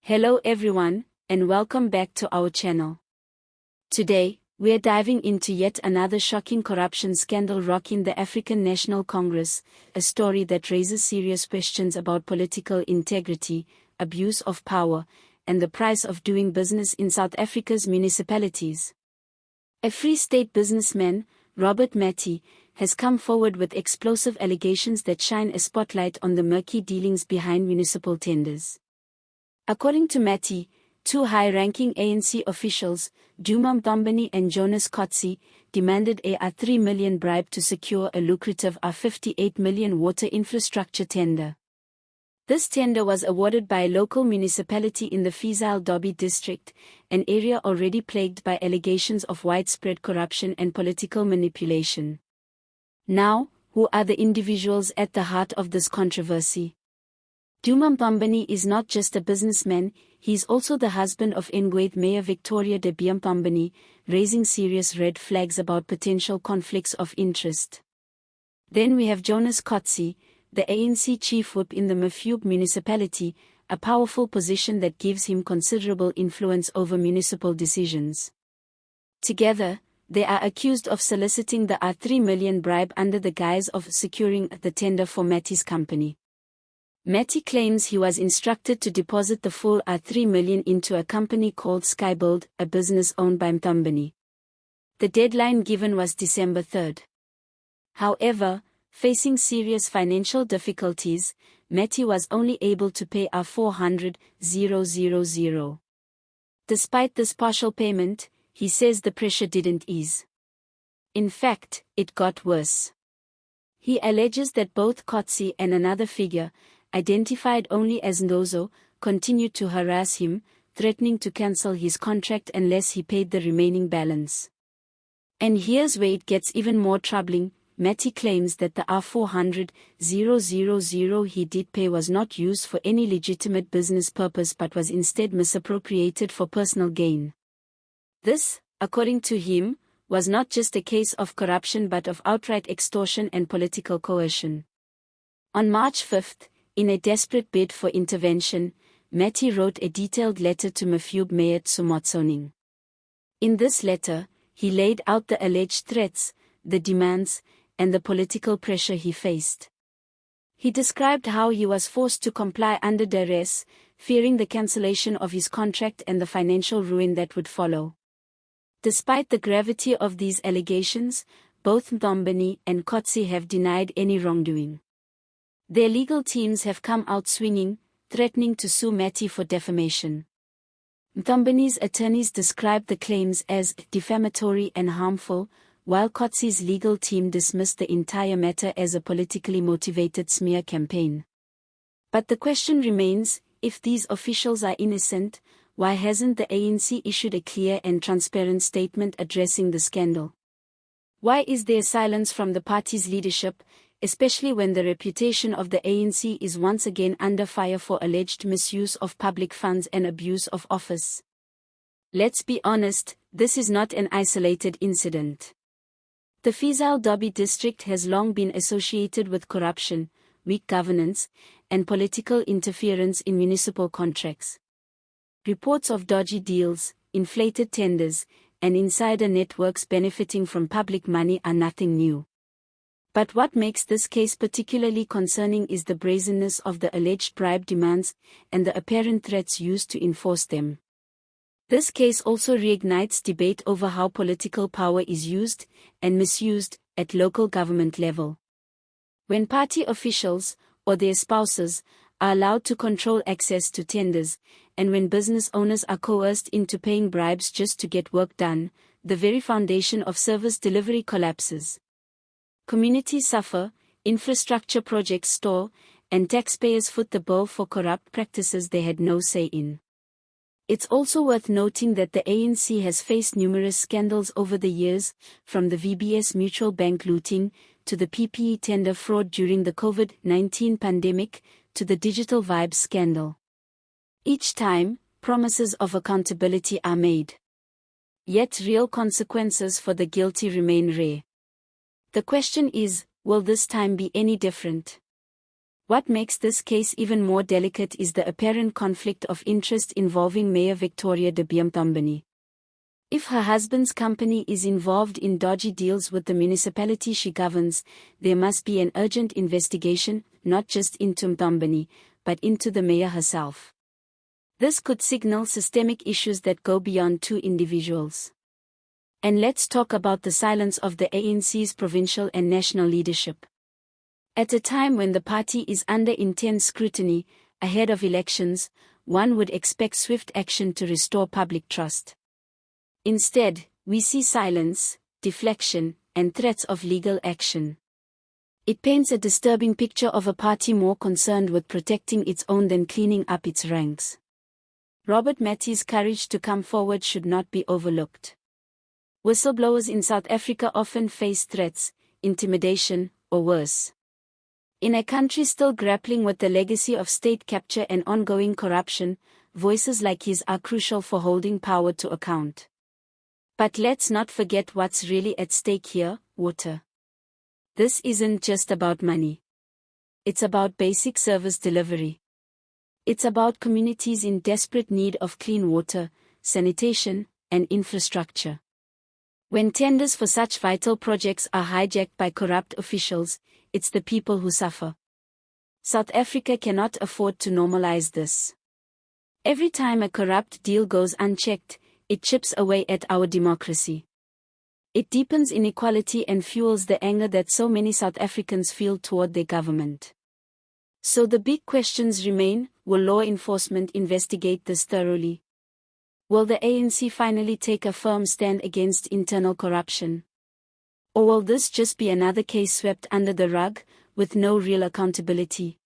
Hello everyone, and welcome back to our channel. Today, we are diving into yet another shocking corruption scandal rocking the African National Congress, a story that raises serious questions about political integrity, abuse of power, and the price of doing business in South Africa's municipalities. A Free State businessman, Robert Madie, has come forward with explosive allegations that shine a spotlight on the murky dealings behind municipal tenders. According to Madie, two high-ranking ANC officials, Duma Mthombeni and Jonas Kotsi, demanded a R3 million bribe to secure a lucrative R58 million water infrastructure tender. This tender was awarded by a local municipality in the Beer-Mthombeni district, an area already plagued by allegations of widespread corruption and political manipulation. Now, who are the individuals at the heart of this controversy? Duma Mthombeni is not just a businessman, he is also the husband of Ngwathe Mayor Victoria de Beer-Mthombeni, raising serious red flags about potential conflicts of interest. Then we have Jonas Kotsi, the ANC Chief Whip in the Mafube municipality, a powerful position that gives him considerable influence over municipal decisions. Together, they are accused of soliciting the R3 million bribe under the guise of securing the tender for Madie's company. Madie claims he was instructed to deposit the full R3 million into a company called Skybuild, a business owned by Mthombeni. The deadline given was December 3. However, facing serious financial difficulties, Madie was only able to pay R400,000. Despite this partial payment, he says the pressure didn't ease. In fact, it got worse. He alleges that both Kotsi and another figure, identified only as Ndozo, continued to harass him, threatening to cancel his contract unless he paid the remaining balance. And here's where it gets even more troubling. Madie claims that the R400,000 he did pay was not used for any legitimate business purpose but was instead misappropriated for personal gain. This, according to him, was not just a case of corruption but of outright extortion and political coercion. On March 5, in a desperate bid for intervention, Madie wrote a detailed letter to Mafube Mayor Duma Mthombeni. In this letter, he laid out the alleged threats, the demands, and the political pressure he faced. He described how he was forced to comply under duress, fearing the cancellation of his contract and the financial ruin that would follow. Despite the gravity of these allegations, both Mthombeni and Kotsi have denied any wrongdoing. Their legal teams have come out swinging, threatening to sue Madie for defamation. Mthombeni's attorneys described the claims as defamatory and harmful, while Kotsi's legal team dismissed the entire matter as a politically motivated smear campaign. But the question remains, if these officials are innocent, why hasn't the ANC issued a clear and transparent statement addressing the scandal? Why is there silence from the party's leadership, especially when the reputation of the ANC is once again under fire for alleged misuse of public funds and abuse of office? Let's be honest, this is not an isolated incident. The Beer-Mthombeni district has long been associated with corruption, weak governance, and political interference in municipal contracts. Reports of dodgy deals, inflated tenders, and insider networks benefiting from public money are nothing new. But what makes this case particularly concerning is the brazenness of the alleged bribe demands and the apparent threats used to enforce them. This case also reignites debate over how political power is used and misused at local government level. When party officials, or their spouses, are allowed to control access to tenders, and when business owners are coerced into paying bribes just to get work done, the very foundation of service delivery collapses. Communities suffer, infrastructure projects stall, and taxpayers foot the bill for corrupt practices they had no say in. It's also worth noting that the ANC has faced numerous scandals over the years, from the VBS Mutual Bank looting, to the PPE tender fraud during the COVID-19 pandemic, to the Digital Vibes scandal. Each time, promises of accountability are made. Yet real consequences for the guilty remain rare. The question is, will this time be any different? What makes this case even more delicate is the apparent conflict of interest involving Mayor Victoria de Beer-Mthombeni. If her husband's company is involved in dodgy deals with the municipality she governs, there must be an urgent investigation, not just into Mthombeni, but into the mayor herself. This could signal systemic issues that go beyond two individuals. And let's talk about the silence of the ANC's provincial and national leadership. At a time when the party is under intense scrutiny, ahead of elections, one would expect swift action to restore public trust. Instead, we see silence, deflection, and threats of legal action. It paints a disturbing picture of a party more concerned with protecting its own than cleaning up its ranks. Robert Madie's courage to come forward should not be overlooked. Whistleblowers in South Africa often face threats, intimidation, or worse. In a country still grappling with the legacy of state capture and ongoing corruption, voices like his are crucial for holding power to account. But let's not forget what's really at stake here: water. This isn't just about money. It's about basic service delivery. It's about communities in desperate need of clean water, sanitation, and infrastructure. When tenders for such vital projects are hijacked by corrupt officials, it's the people who suffer. South Africa cannot afford to normalize this. Every time a corrupt deal goes unchecked, it chips away at our democracy. It deepens inequality and fuels the anger that so many South Africans feel toward their government. So the big questions remain: will law enforcement investigate this thoroughly? Will the ANC finally take a firm stand against internal corruption? Or will this just be another case swept under the rug, with no real accountability?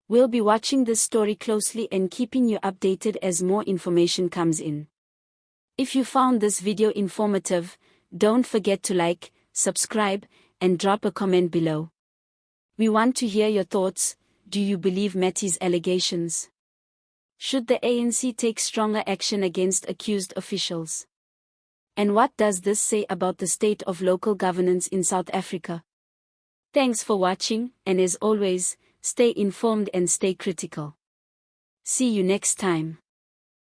We'll be watching this story closely and keeping you updated as more information comes in. If you found this video informative, don't forget to like, subscribe, and drop a comment below. We want to hear your thoughts. Do you believe Madie's allegations? Should the ANC take stronger action against accused officials? And what does this say about the state of local governance in South Africa? Thanks for watching, and as always, stay informed and stay critical. See you next time.